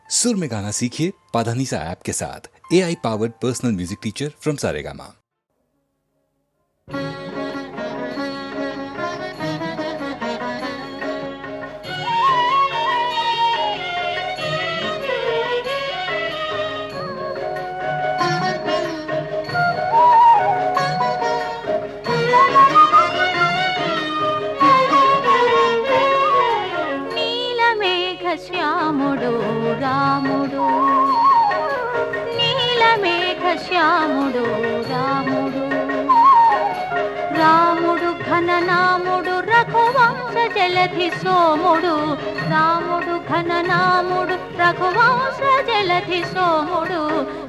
सुर में गाना सीखिए पाधानीसा ऐप के साथ। AI powered personal music teacher from Saregama. శ్యాముడు రాముడు నీలమేఘ శ్యాముడు రాముడు రాముడు ఘననాముడు రఘువంశ జలధి సోముడు రాముడు ఘననాముడు రఘువంశ జలధి సోముడు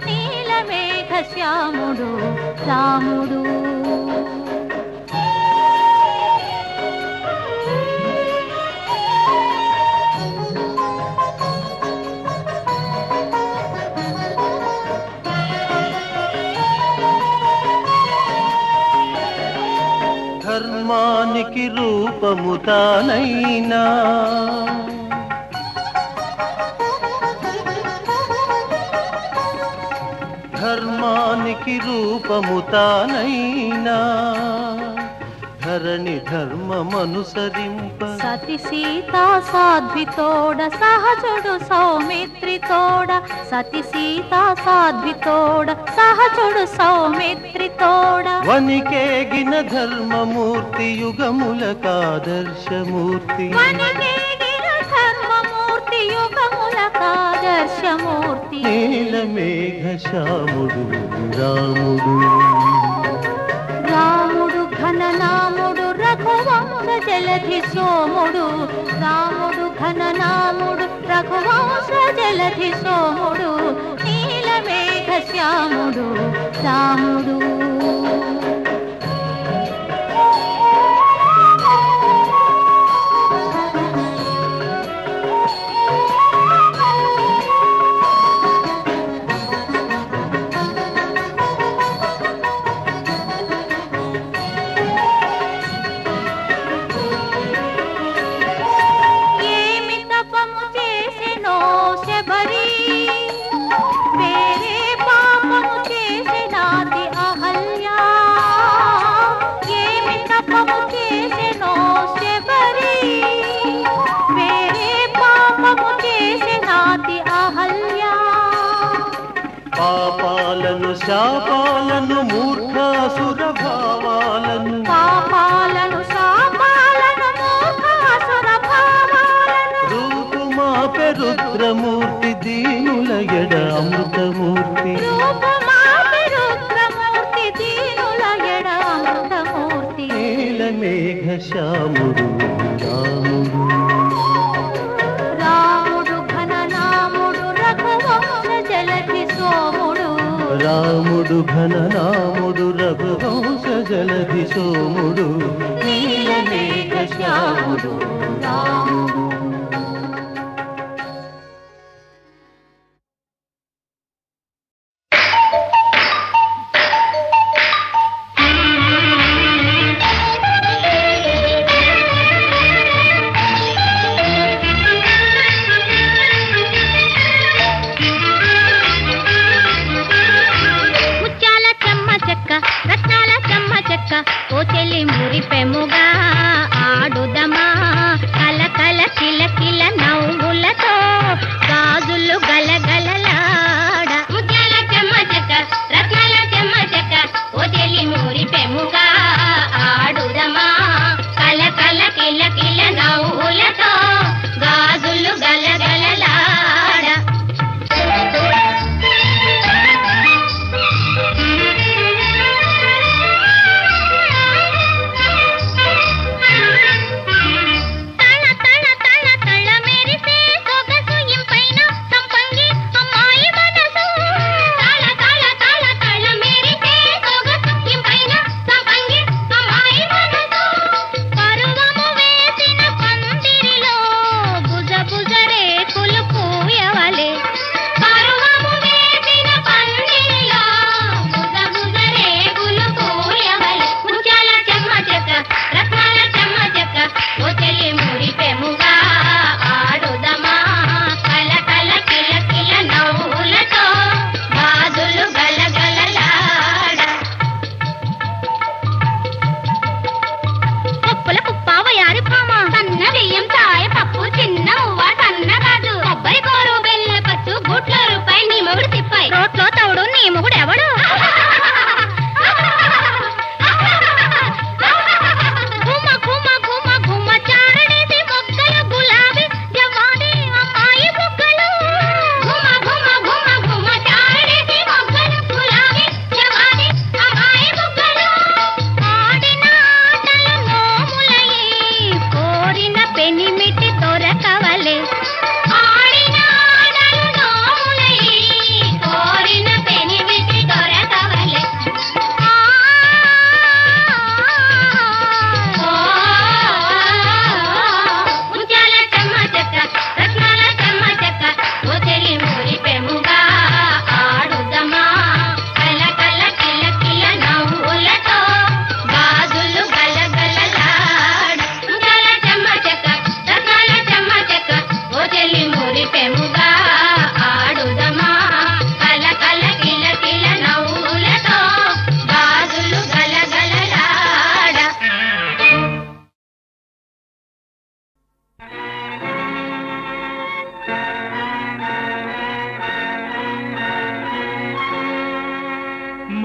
నీలమేఘ శ్యాముడు రాముడు ధర్మానికి రూపము తానైనా ధర్మానికి రూపము తానైనా ధరణి ధర్మమనుసరింప సతి సీతా సాధ్వితోడ సహజుడు సౌమిత్రితోడ సతి సీతా సాధ్వితోడ సహజుడు సౌమిత్రితోడ వనికేగిన ధర్మమూర్తి యుగములకాదర్శమూర్తి వనికేగిన ధర్మమూర్తి యుగములకాదర్శమూర్తి నీలమేఘ శ్యాముడు రాముడు రాముడు ఘననాముడు రఘువంశ జలధి సోముడు రాముడు ఘననాముడు రఘువంశ జలధి సోముడు నీలమేఘ శ్యాముడు రాముడు పాపాలను శాపాలను మూర్ఖాసుర భావాలను పాపాలను శాపాలను మూర్ఖాసుర భావాలను రూపుమాపె రుద్రమూర్తి దీనుల ఎడ అమృతమూర్తి రూపమాపె రుద్రమూర్తి దీనుల ఎడ అమృతమూర్తి నీలమేఘ శ్యాముడు రాముడు రాముడు ఘననాముడు రఘువంశ జలధి సోముడు రాముడు ఘననాముడు రఘువంశ జలధి సోముడు నీలమేఘ శ్యాముడు రాముడు ఓ చెల్లి మురిపెముగా ఆడుదమా కలకల కిలకిల నవ్వులతో గాజులు గలగలలాడ ముత్యాల చెమ్మ చెక్క రత్నాల చెమ్మ చెక్క ఓ చెల్లి మురిపెముగా ఆడుదమా కలకల కిలకిల నవ్వులతో గాజులు గలగలలాడ తళ తళ తళ తళ మెరిసే సొగసు ఇంపైన సంపంగి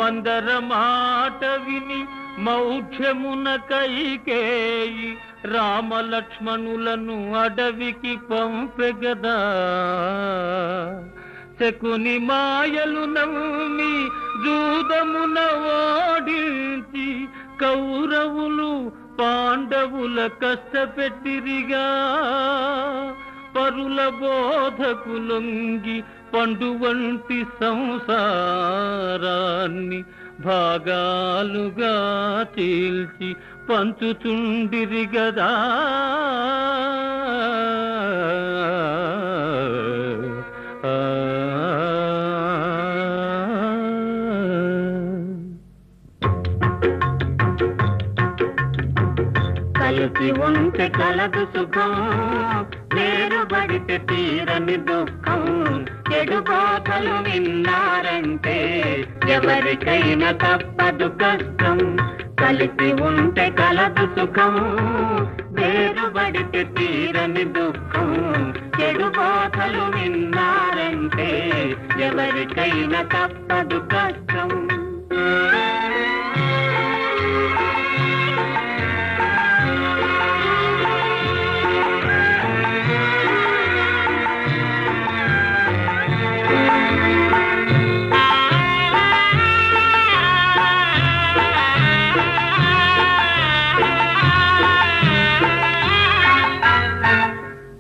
మందర మాట విని మౌఢ్యమున కైకేయి రామలక్ష్మణులను అడవికి పంపెగదా. శకుని మాయలు నమ్మి జూదమున ఓడించి కౌరవులు పాండవుల కష్టపెట్టిరిగా. పరుల బోధకులొంగి పండు వంటి సంసారాన్ని భాగాలుగా చీల్చి పంచుచుండిరి గదా. కలిసి ఉంటే కలదు సుఖం, వేరుబడితే తీరని దుఃఖం. చెడు బాధలు విన్నారంటే ఎవరికైనా తప్పదు కష్టం. కలిసి ఉంటే కలదు సుఖం, వేరుబడితే తీరని దుఃఖం. చెడు బాధలు విన్నారంటే ఎవరికైనా తప్పదు కష్టం.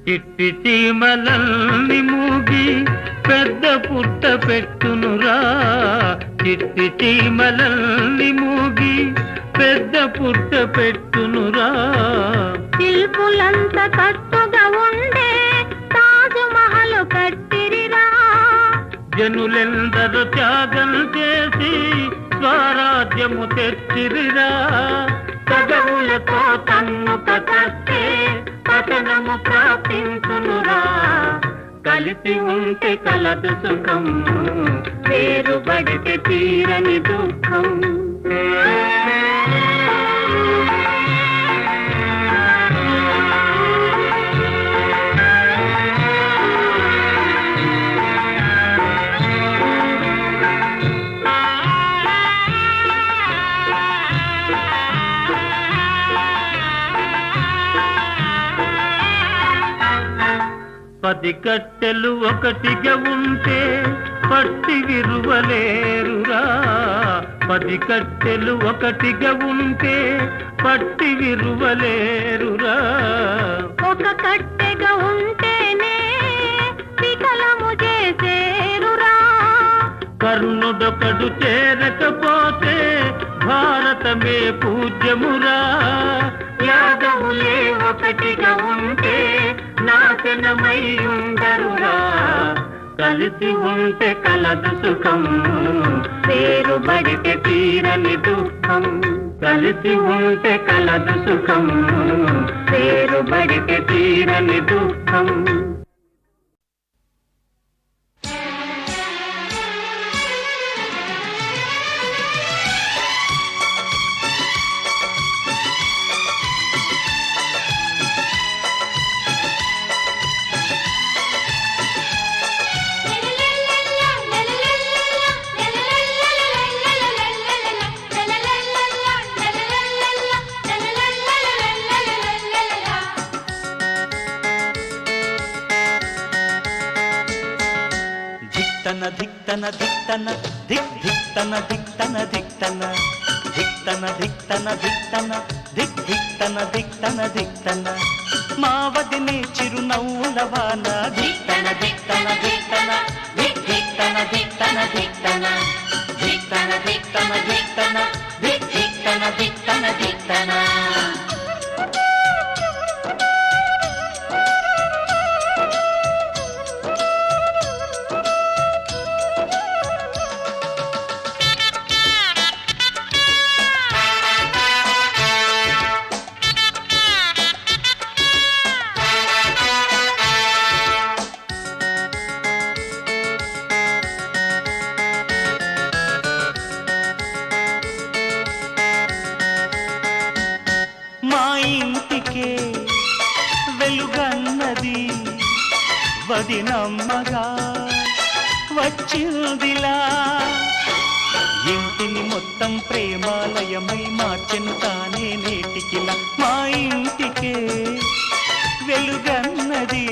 చిట్టి చీమలల్ని మూగి పెద్ద పుట్ట పెట్టునురా. చిట్టి చీమలల్ని మూగి పెద్ద పుట్ట పెట్టునురా. శిల్పులంత కట్టుగా ఉండే తాజ్మహల్ కట్టిరిరా. జనులెందరూ త్యాగం చేసి స్వరాజ్యము తెచ్చిరిరా. కదవులతో తన్ను కట్టే పతనము ప్రాప్తించునురా. కలిసి ఉంటే కలదు సుఖం, వేరుబడితే తీరని దుఃఖం. పది కట్టెలు ఒకటిగా ఉంటే పట్టి విరువలేరురా. పది కట్టెలు ఒకటిగా ఉంటే పట్టి విరువలేరురా. ఒక కట్టెగా ఉంటేనే వికలము చేసేరురా. కర్ణుడొకడు చేరకపోతే భారతమే పూజ్యమురా. యాదవులే ఒకటిగా ఉంటే నాశనమై ఉండరురా. కలిసి ఉంటే కలదు సుఖం, వేరుబడితే తీరని దుఃఖం. కలిసి ఉంటే కలదు సుఖం, వేరుబడితే తీరని దుఃఖం. ధిక్తన ధిక్తన ధిక్ ధిక్తన ధిక్తన ధిక్తన ధిక్తన ధిక్తన ధిక్తన ధిక్ ధిక్తన ధిక్తన ధిక్తన. మావదినే చిరునవ్వుల వాన. ధిక్తన ధిక్తన ధిక్తన ధిక్ ధిక్తన ధిక్తన ధిక్తన ధిక్తన ధిక్తన ధిక్తన ధిక్ ధిక్తన ధిక్తన ధిక్తన. వదినమ్మగా వచ్చిందిలా. ఇంటిని మొత్తం ప్రేమాలయమై మార్చెను తానే నేటికిలా మా ఇంటికే వెలుగన్నది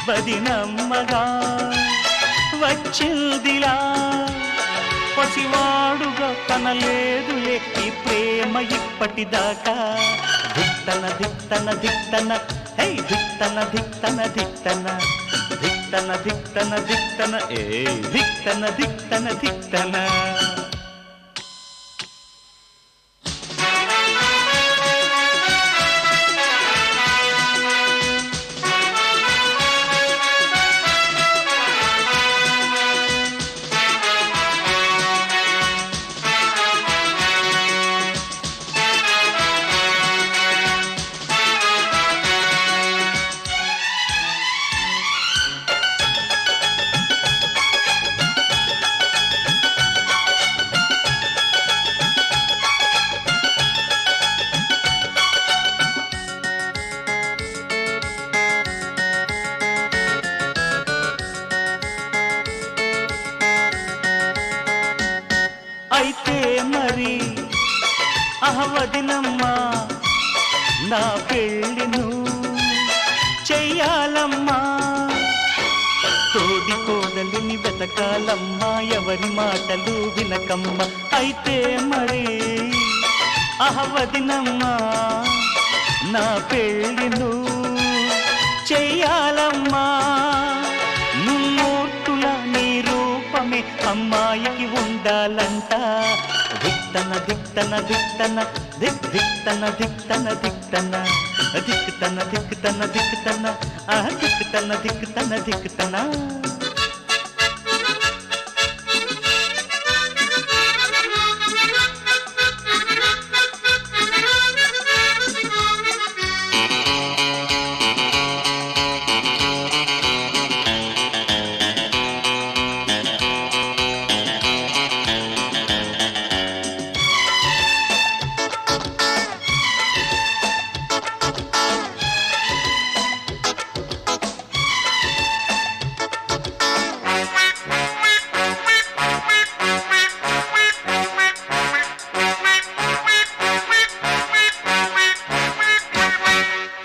వదినమ్మగా వచ్చిందిలా పసివాడుగా కనలేదులే ఈ ప్రేమ ఇప్పటిదాకా దిట్టన దిట్టన దిట్టన హే దిట్టన దిట్టన దిట్టన దిట్టన దిట్టన దిట్టన ఏ దిట్టన దిట్టన దిట్టన అయితే మరి వదినమ్మా నా పెళ్ళిను చెయ్యాలమ్మా తోడి కోడలిని వెతకాలమ్మా ఎవరి మాటలు వినకమ్మ అయితే మరి వదినమ్మా నా పెళ్ళిను చెయ్యాలమ్మా ముమ్మూర్తుల నీ రూపమే అమ్మాయికి ఉండాలంట దిట్టన దిట్టన దిట్టన దిక్ దిట్టన దిట్టన దిట్టన దిక్కుతన దిక్కుతన దిక్కుతన దిక్కుతన దిక్కుతన దిక్కుతన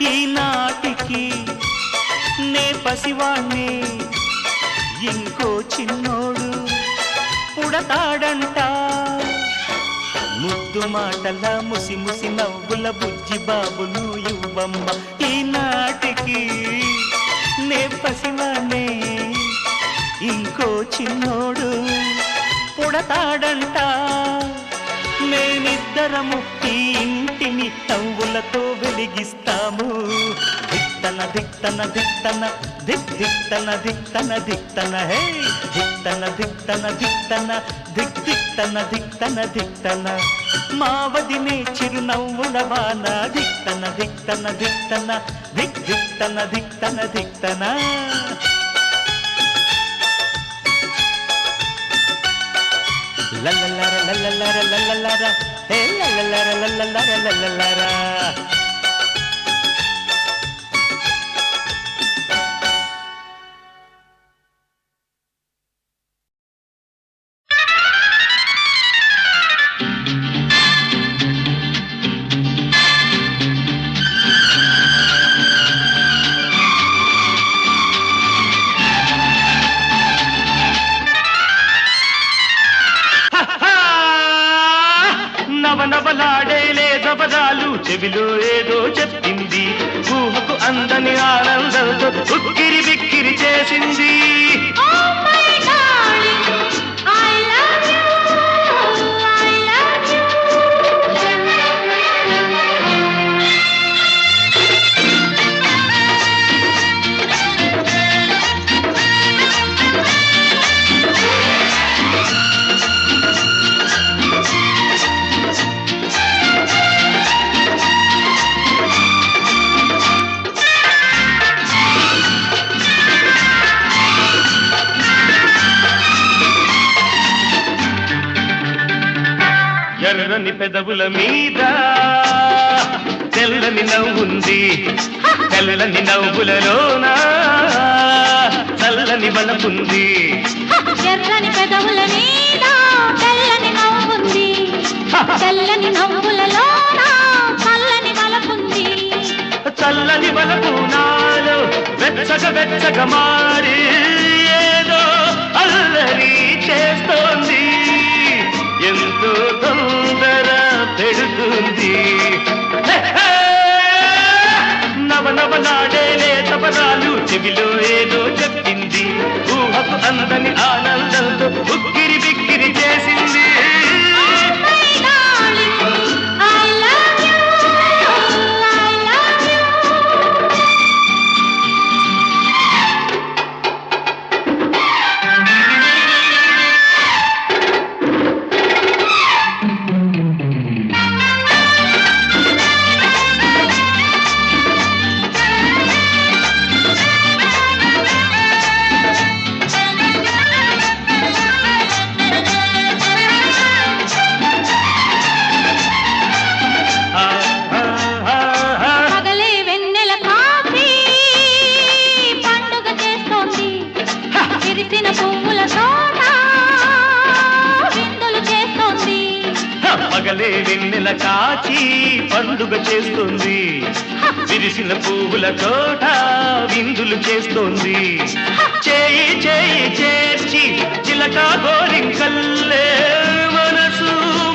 ఈనాటికి నే పసివాణ్ణి ఇంకో చిన్నోడు పుడతాడంట ముద్దు మాటల ముసి ముసి నవ్వుల బుజ్జి బాబును ఇవ్వమ్మ ఈనాటికి నే పసివాణ్ణి ఇంకో చిన్నోడు పుడతాడంట మేమిద్దరము ఈ ఇంటిని నవ్వులతో వెలిగిస్తాము దిట్టన దిట్టన దిట్టన దిక్ దిట్టన దిట్టన దిట్టన హే దిట్టన దిట్టన దిట్టన దిక్ దిట్టన దిట్టన దిట్టన మా వదినే చిరునవ్వుల వాన దిట్టన దిట్టన దిట్టన దిక్ దిట్టన దిట్టన దిట్టన లల్లలార లల్లలార లల్లలార హే లల్లలార లల్లలార లల్లలార నవనవలాడేలే దబదాలు చెవిలో ఏదో చెప్పింది ఊహకు అందని ఆనందంతో ఉక్కిరి బిక్కిరి చేసింది ఎర్రని పెదవుల మీద తెల్లని నవ్వుంది తెల్లని నవ్వులలోన చల్లని బలపుంది ఎర్రని పెదవుల మీద తెల్లని నవ్వులలోన చల్లని వలపుంది. చల్లని వలపు నాలో వెచ్చగా మారి ఏదో అల్లరి చేస్తోంది, ఎంతో తొందర పెడుతుంది. నవనవలాడే లేతపదాలు చెవిలో ఏదో చెప్పింది, ఊహకు అందని ఆనందంతో ఉక్కిరి బిక్కిరి చేసింది. My darling, I love you, I love you. పగలే వెన్నెల కాఫీ పండుగ చేస్తోంది, విరిసిన పువ్వుల తోట విందులు చేస్తోంది. పగలే వెన్నెల కాచి పండుగ చేస్తుంది, విరిసిన పువ్వుల తోట విందులు చేస్తోంది. చేయి చేయి చేర్చి చిలక గోరింకల్లే మనసు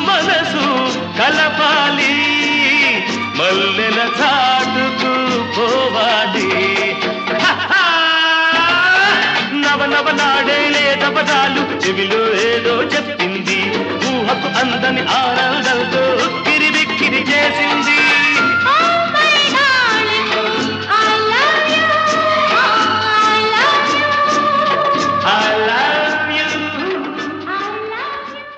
మనసు కలపాలి, మల్లెల చాటుకు పోవాలి. నవనవలాడే లేదపదాలు చెవిలో ఏదో చెప్పింది, ఊహకు అందని ఆనందంతో ఉక్కిరి బిక్కిరి చేసింది. Oh my darling, I love you, I love you, I love you. I love you.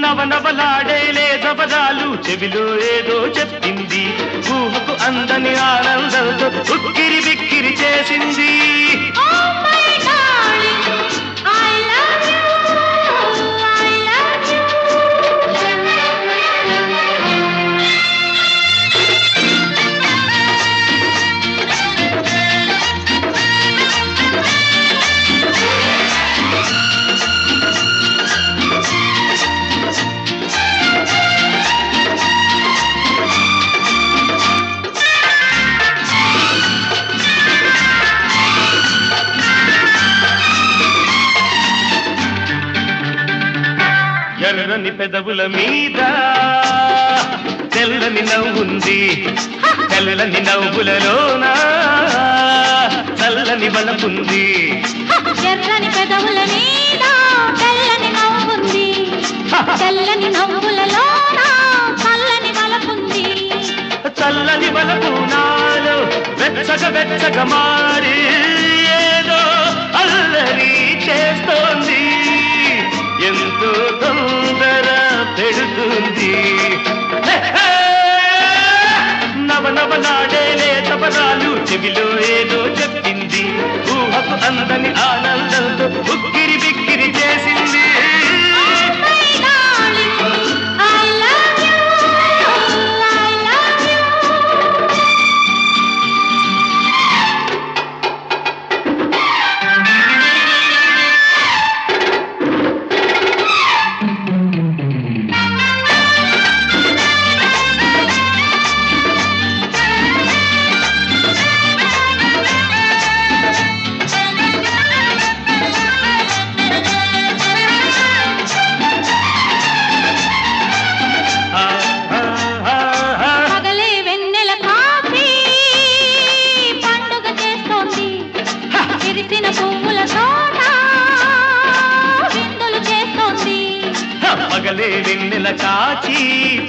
నవనవలాడే లేదపదాలు చెవిలో ఏదో చెప్పింది, ఊహకు అందని ఆనందంతో ఉక్కిరి బిక్కిరి చేసింది. Oh my darling, I love you, I love you. ఎర్రని పెదవుల మీద తెల్లని నవ్వుంది, తెల్లని నవ్వులలోన చల్లని బలపుంది. ఎర్రని పెదవుల మీద తెల్లని నవ్వుంది, తెల్లని నవ్వులలోన చల్లని వలపుంది. చల్లని బలపు నాలో వెచ్చగా మారి ఏదో అల్లరి చేస్తోంది, ఎంతో తొందర పెడుతుంది. నవనవలాడే లేతపదాలు చెవిలో ఏదో చెప్పింది, ఊహకు అందని ఆనందంతో ఉక్కిరి బిక్కిరి చేసింది. My darling, I love you, I love you. పగలే వెన్నెల కాఫీ పండుగ చేస్తోంది, విరిసిన పువ్వుల తోట విందులు చేస్తోంది. పగలే వెన్నెల కాచి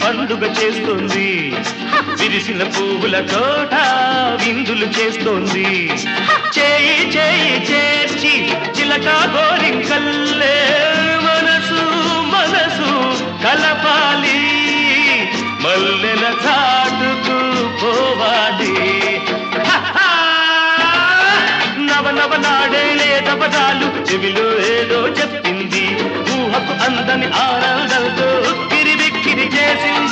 పండుగ చేస్తుంది, విరిసిన పువ్వుల తోట విందులు చేస్తోంది. చేయి చేయి చేర్చి చిలక గోరింకల్లే మనసు మనసు కలపాలి, మల్లెల చాటుకు పోవాలి. నవనవలాడే లేత పదాలు చెవిలో ఏదో చెప్పింది ఊహకు అందని ఆనందంతో కిరిబిక్కిరి చేసింది